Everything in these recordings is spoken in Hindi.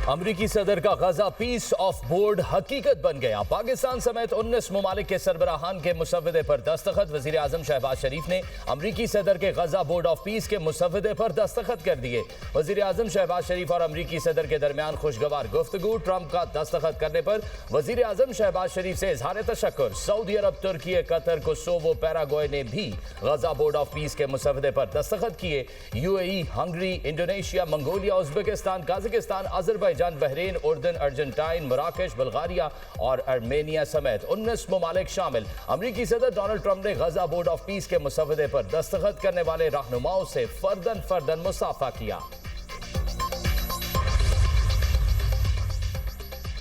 अमरीकी सदर का गजा पीस ऑफ बोर्ड हकीकत बन गया। पाकिस्तान समेत 19 ममालिक के सरबराहान के मुसव्वदे पर दस्तखत। वजीर आजम शहबाज शरीफ ने अमरीकी सदर के गजा बोर्ड ऑफ पीस के मुसव्वदे पर दस्तखत कर दिए। वजीर आजम शहबाज शरीफ और अमरीकी सदर के दरमियान खुशगवार गुफ्तगू। ट्रंप का दस्तखत करने पर वजीर आजम शहबाज शरीफ से इजहार तशक्कुर। सऊदी अरब, तुर्की, कतर, कोसोवो, पैराग्वे ने भी गजा बोर्ड ऑफ पीस के मुसव्वदे पर दस्तखत किए। UAE, Hungary, Indonesia, Mongolia, Uzbekistan, Kazakhstan, Azerbaijan, Bahrain, उर्दन, अर्जेंटाइन, मराकेश, बल्गारिया और आर्मेनिया समेत 19 ममालिक शामिल। अमरीकी सदर डोनाल्ड ट्रंप ने गजा बोर्ड ऑफ पीस के मुसव्वदे पर दस्तखत करने वाले रहनुमाओं से फर्दन फर्दन मुसाफा किया।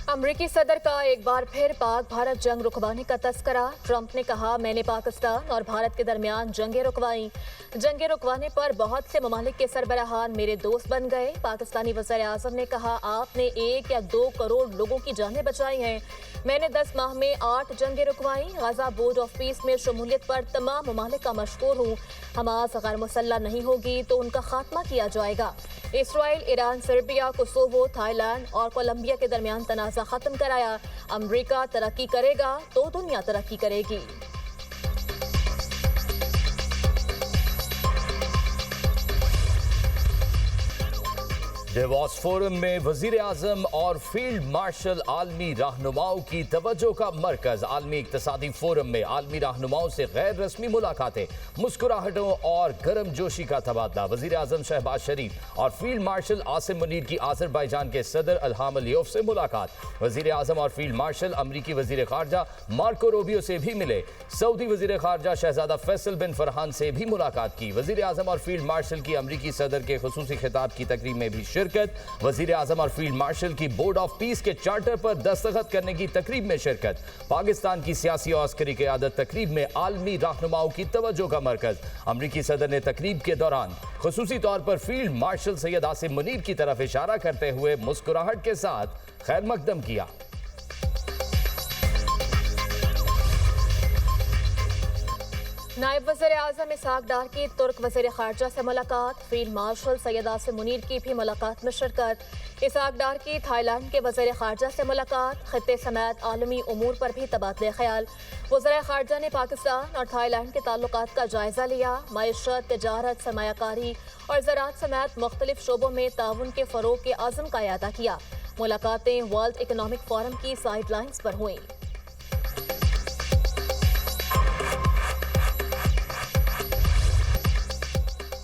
अमरीकी सदर का एक बार फिर पाक भारत जंग रुकवाने का तस्करा। ट्रंप ने कहा, मैंने पाकिस्तान और भारत के दरमियान जंगें रुकवाई। जंगें रुकवाने पर बहुत से ममालिक के सरबराहान मेरे दोस्त बन गए। पाकिस्तानी वज़ीर आज़म ने कहा, आपने 1 या 2 करोड़ लोगों की जानें बचाई हैं। मैंने 10 माह में 8 जंगें रुकवाई। गजा बोर्ड ऑफ पीस में शमूलियत पर तमाम ममालिक का मशकूर हूँ। हमास गैर मुसल्लह नहीं होगी तो उनका खात्मा किया जाएगा। Israel, Iran, Serbia, Kosovo, Thailand और कोलंबिया के दरमियान तनाज़ा खत्म कराया। अमरीका तरक्की करेगा तो दुनिया तरक्की करेगी। डेवॉस फोरम में वजीर आजम और फील्ड मार्शल आलमी रहनुमाओं की तवज्जो का मरकज। आलमी इक्तिसादी फोरम में आलमी रहनुमाओं से गैर रस्मी मुलाकातें, मुस्कुराहटों और गर्मजोशी का तबादला। वजीर आजम शहबाज शरीफ और फील्ड मार्शल आसिम मुनीर की आज़रबाईजान के सदर इल्हाम अलियोव से मुलाकात। वजीर आजम और फील्ड मार्शल अमरीकी वजीर खारजा मार्को रूबियो से भी मिले। सऊदी वजीर खारजा शहजादा फैसल बिन फरहान से भी मुलाकात की। वजीर आजम और फील्ड मार्शल की अमरीकी सदर के खुसूसी खिताब की तकरीब में भी शिरकत। वजीर आजम और फील्ड मार्शल की बोर्ड ऑफ पीस के चार्टर पर दस्तखत करने की तकरीब में शिरकत। पाकिस्तान की सियासी और अस्करी क़यादत तकरीब में आलमी रहनुमाओं की तवज्जो का मरकज। अमरीकी सदर ने तकरीब के दौरान खुसूसी तौर पर फील्ड मार्शल सैयद आसिम मुनीर की तरफ इशारा करते हुए मुस्कुराहट के साथ खैर मकदम किया। नायब वज़ीर आज़म इसहाक डार की तुर्क वज़ीर ख़ारजा से मुलाकात। फील्ड मार्शल सैयद आसिम मुनीर की भी मुलाकात में शिरकत। इसहाक डार की थाईलैंड के वज़ीर ख़ारजा से मुलाकात। खित्ते समेत आलमी उमूर पर भी तबादले ख्याल। वज़ीर ख़ारजा ने पाकिस्तान और थाईलैंड के ताल्लुकात का जायज़ा लिया। मईशत, तिजारत, सरमायाकारी और ज़राअत समेत मुख्तलिफ शोबों में ताउन के फ़रोग़ के अज़्म का इआदा किया। मुलाकातें वर्ल्ड इकनॉमिक फोरम की साइडलाइंस पर हुईं।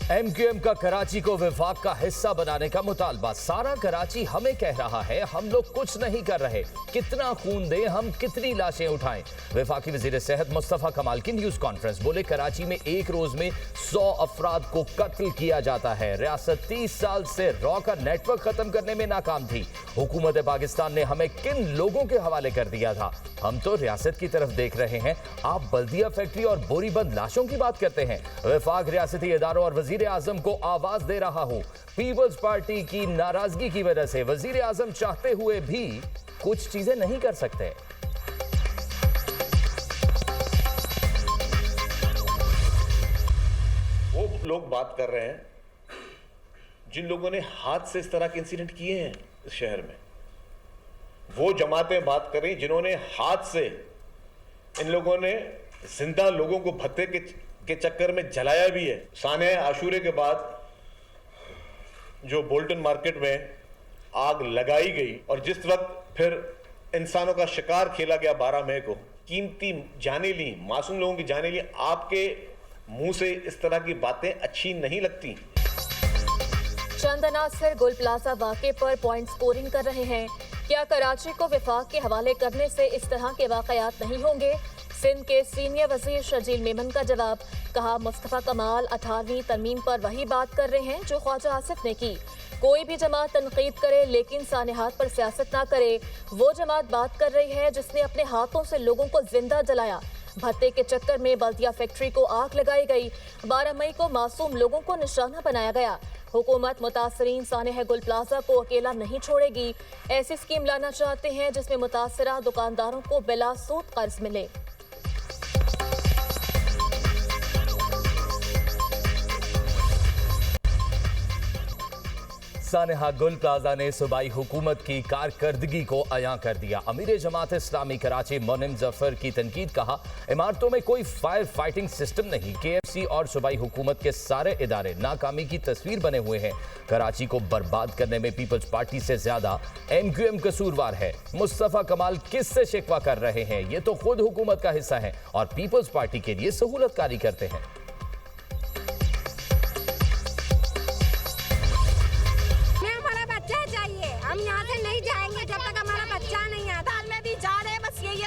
MQM का कराची को विफाक का हिस्सा बनाने का मुतालबा। सारा कराची हमें कह रहा है, हम लोग कुछ नहीं कर रहे। कितना खून दें, हम कितनी लाशें उठाएं। वफाकी वजीर सेहत मुस्तफ़ा कमाल की न्यूज कॉन्फ्रेंस। बोले, कराची में एक रोज में 100 अफराद को कत्ल किया जाता है। रियासत 30 साल से रॉ का नेटवर्क खत्म करने में नाकाम थी। हुकूमत पाकिस्तान ने हमें किन लोगों के हवाले कर दिया था? हम तो रियासत की तरफ देख रहे हैं, आप बल्दिया फैक्ट्री और बोरीबंद लाशों की बात करते हैं। वफाक रियासती इदारों और वजीर आजम को आवाज दे रहा हूं। पीपल्स पार्टी की नाराजगी की वजह से वजीर आजम चाहते हुए भी कुछ चीजें नहीं कर सकते। वो लोग बात कर रहे हैं जिन लोगों ने हाथ से इस तरह के इंसिडेंट किए हैं इस शहर में। वो जमातें बात कर रही जिन्होंने हाथ से, इन लोगों ने जिंदा लोगों को भत्ते के चक्कर में जलाया भी है। साने आशूरे के बाद जो बोल्टन मार्केट में आग लगाई गई और जिस वक्त फिर इंसानों का शिकार खेला गया 12 मई को, कीमती जाने ली, मासूम लोगों की जाने ली, आपके मुंह से इस तरह की बातें अच्छी नहीं लगती। चंद अनासर गुल प्लाजा वाक़े पर पॉइंट स्कोरिंग कर रहे हैं। क्या कराची को विफाक के हवाले करने से इस तरह के वाक़यात नहीं होंगे? सिंध के सीनियर वजीर शजील मेमन का जवाब। कहा, मुस्तफ़ा कमाल 18वीं तरमीम पर वही बात कर रहे हैं जो ख्वाजा आसिफ ने की। कोई भी जमात तनकीद करे लेकिन सानेहात पर सियासत ना करे। वो जमात बात कर रही है जिसने अपने हाथों से लोगों को जिंदा जलाया। भत्ते के चक्कर में बल्दिया फैक्ट्री को आग लगाई गई। 12 मई को मासूम लोगों को निशाना बनाया गया। हुकूमत मुतासरीन सानेह गुल प्लाजा को अकेला नहीं छोड़ेगी। ऐसी स्कीम लाना चाहते हैं जिसमें मुतासरा दुकानदारों को बिला सूद कर्ज मिले। सानेहा गुल प्लाजा ने सूबाई हुकूमत की कारकर्दगी को अयां कर दिया। अमीर जमात इस्लामी कराची मोनिम जफर की तनकीद, कहा इमारतों में कोई फायर फाइटिंग सिस्टम नहीं। KFC और सूबाई हुकूमत के सारे इदारे नाकामी की तस्वीर बने हुए हैं। कराची को बर्बाद करने में पीपल्स पार्टी से ज्यादा MQM कसूरवार है। मुस्तफा कमाल किससे शिकवा कर रहे हैं? ये तो खुद हुकूमत का हिस्सा है और पीपल्स पार्टी के लिए सहूलतकारी करते हैं।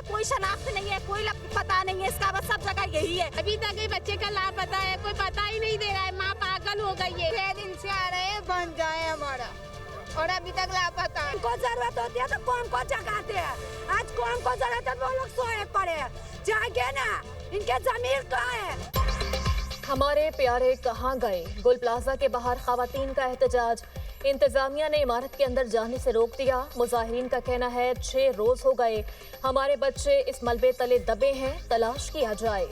कोई शनाख्त नहीं है, कोई पता नहीं है इसका, बस सब जगह यही है। अभी तक ये बच्चे का लापता है, कोई पता ही नहीं दे रहा है। माँ पागल हो गई है। 6 दिन से आ रहे हैं, बन जाए हमारा, और अभी तक लापता है। इनको जरूरत होती है तो कौन को जगाते हैं? आज कौन को जरूरत है वो लोग सोए पड़े हैं। जागे ना, इनके जमीर कहाँ है? हमारे प्यारे कहाँ गए? गुल प्लाजा के बाहर खवातीन का एहतजाज। इंतजामिया ने इमारत के अंदर जाने से रोक दिया। मुजाहिरीन का कहना है 6 रोज हो गए, हमारे बच्चे इस मलबे तले दबे हैं, तलाश किया जाए।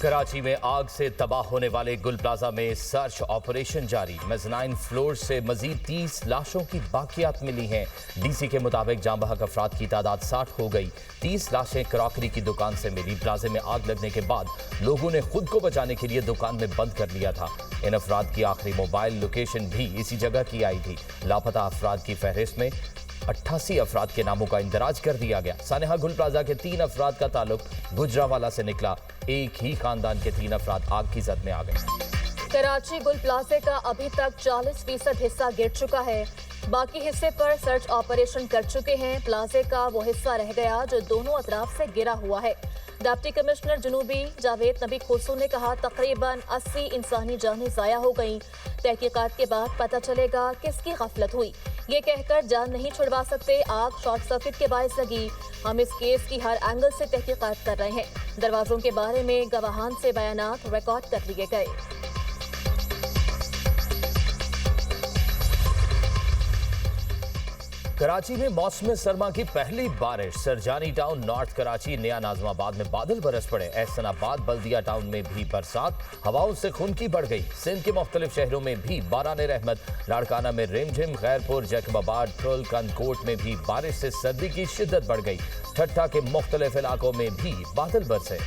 कराची में आग से तबाह होने वाले गुल प्लाजा में सर्च ऑपरेशन जारी। मेज़नाइन फ्लोर से मजीद 30 लाशों की बाकियात मिली हैं। DC के मुताबिक जाँ बहक अफराद की तादाद 60 हो गई। 30 लाशें क्रॉकरी की दुकान से मिली। प्लाजे में आग लगने के बाद लोगों ने खुद को बचाने के लिए दुकान में बंद कर लिया था। इन अफराद की आखिरी मोबाइल लोकेशन भी इसी जगह की आई थी। लापता अफराद की फहरिस्त में 88 अफराद के नामों का इंदराज कर दिया गया। सानेहा गुल प्लाजा के 3 अफराद का ताल्लुक गुजरावाला से निकला। एक ही खानदान के 3 अफराद आग की जद में आ गए। कराची गुल प्लाजे का अभी तक 40% हिस्सा गिर चुका है। बाकी हिस्से पर सर्च ऑपरेशन कर चुके हैं। प्लाजे का वो हिस्सा रह गया जो दोनों अतराफ से गिरा हुआ है। डिप्टी कमिश्नर जुनूबी जावेद नबी खोसू ने कहा तकरीबन 80 इंसानी जानें ज़ाया हो गईं। तहकीकात के बाद पता चलेगा किसकी गफलत हुई। ये कहकर जान नहीं छुड़वा सकते, आग शॉर्ट सर्किट के बायस लगी। हम इस केस की हर एंगल से तहकीकात कर रहे हैं। दरवाजों के बारे में गवाहान से बयानात रिकॉर्ड कर लिए गए। कराची में मौसम सरमा की पहली बारिश। सरजानी टाउन, नॉर्थ कराची, नया नाजमाबाद में बादल बरस पड़े। एहसनाबाद, बल्दिया टाउन में भी बरसात, हवाओं से खुनकी बढ़ गई। सिंध के मुख्तलिफ शहरों में भी बारान रहमत। लाड़काना में रिमझिम, खैरपुर, जैकबाबाद, ठुल, कंदकोट में भी बारिश से सर्दी की शिद्दत बढ़ गई। ठट्ठा के मुख्तलिफ इलाकों में भी बादल बरसे।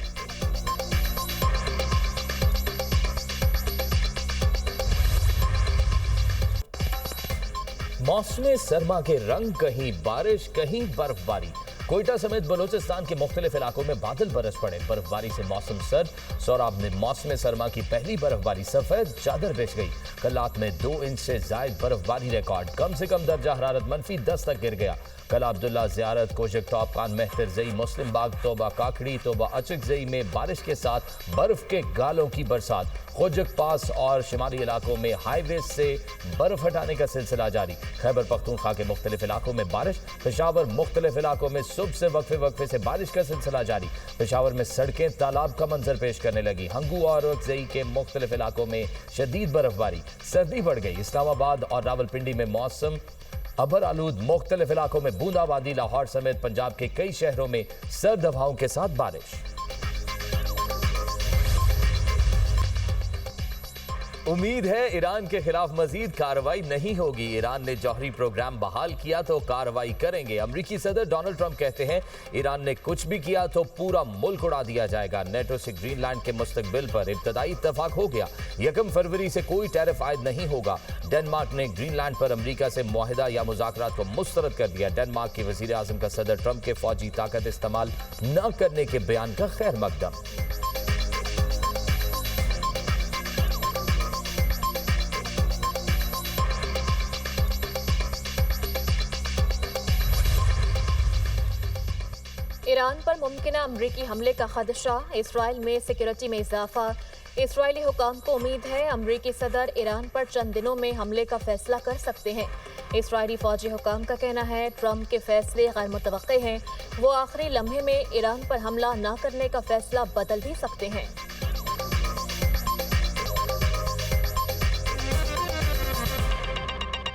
मौसम सरमा के रंग, कहीं बारिश कहीं बर्फबारी। कोयटा समेत बलोचिस्तान के मुख्तलिफ इलाकों में बादल बरस पड़े। बर्फबारी से मौसम सर्द। सौराब में मौसम सरमा की पहली बर्फबारी सफेद चादर बिछ गई। कलात में 2 इंच से जायद बर्फबारी रिकॉर्ड। कम से कम दर्जा हरारत -10 तक गिर गया। कल अब्दुल्ला ज़ियारत, कोशक टॉप, खान मेहतर जई, मुस्लिम बाग, तोबा काकड़ी, तोबा अचक जई में बारिश के साथ बर्फ के गालों की बरसात। खोजक पास और शिमाली इलाकों में हाईवे से बर्फ हटाने का सिलसिला जारी। खैबर पख्तूनख्वा के मुख्तलिफ इलाकों में बारिश। पेशावर मुख्तलिफ इलाकों में सुबह से वक्फे से बारिश का सिलसिला जारी। पेशावर में सड़कें तालाब का मंजर पेश करने लगी। हंगू और अकजई के मुख्तलिफ इलाकों में शदीद बर्फबारी। सर्दी बढ़ गई। इस्लामाबाद और रावलपिंडी में मौसम अबर आलूद। मुख्तलिफ इलाकों में बूंदाबांदी। लाहौर समेत पंजाब के कई शहरों में सर्द हवाओं के साथ बारिश। उम्मीद है ईरान के खिलाफ मजीद कार्रवाई नहीं होगी। ईरान ने जौहरी प्रोग्राम बहाल किया तो कार्रवाई करेंगे। अमरीकी सदर डोनाल्ड ट्रंप कहते हैं ईरान ने कुछ भी किया तो पूरा मुल्क उड़ा दिया जाएगा। नेटो से ग्रीनलैंड के मुस्तकबिल पर इब्तदाई इत्तफाक हो गया। 1 फरवरी से कोई टैरिफ आयद नहीं होगा। डेनमार्क ने ग्रीनलैंड पर अमरीका से मुआहिदा या मुज़ाकरात को मुस्तरद कर दिया। डेनमार्क के वज़ीर आज़म का सदर ट्रंप के फौजी ताकत इस्तेमाल न करने के बयान का खैर मकदम। ईरान पर मुमकिना अमरीकी हमले का खदशा। इसराइल में सिक्योरिटी में इजाफा। इसराइली हुकाम को उम्मीद है अमरीकी सदर ईरान पर चंद दिनों में हमले का फैसला कर सकते हैं। इसराइली फौजी हुकाम का कहना है ट्रंप के फैसले गैर मुतवक्के हैं। वो आखिरी लम्हे में ईरान पर हमला न करने का फैसला बदल भी सकते हैं।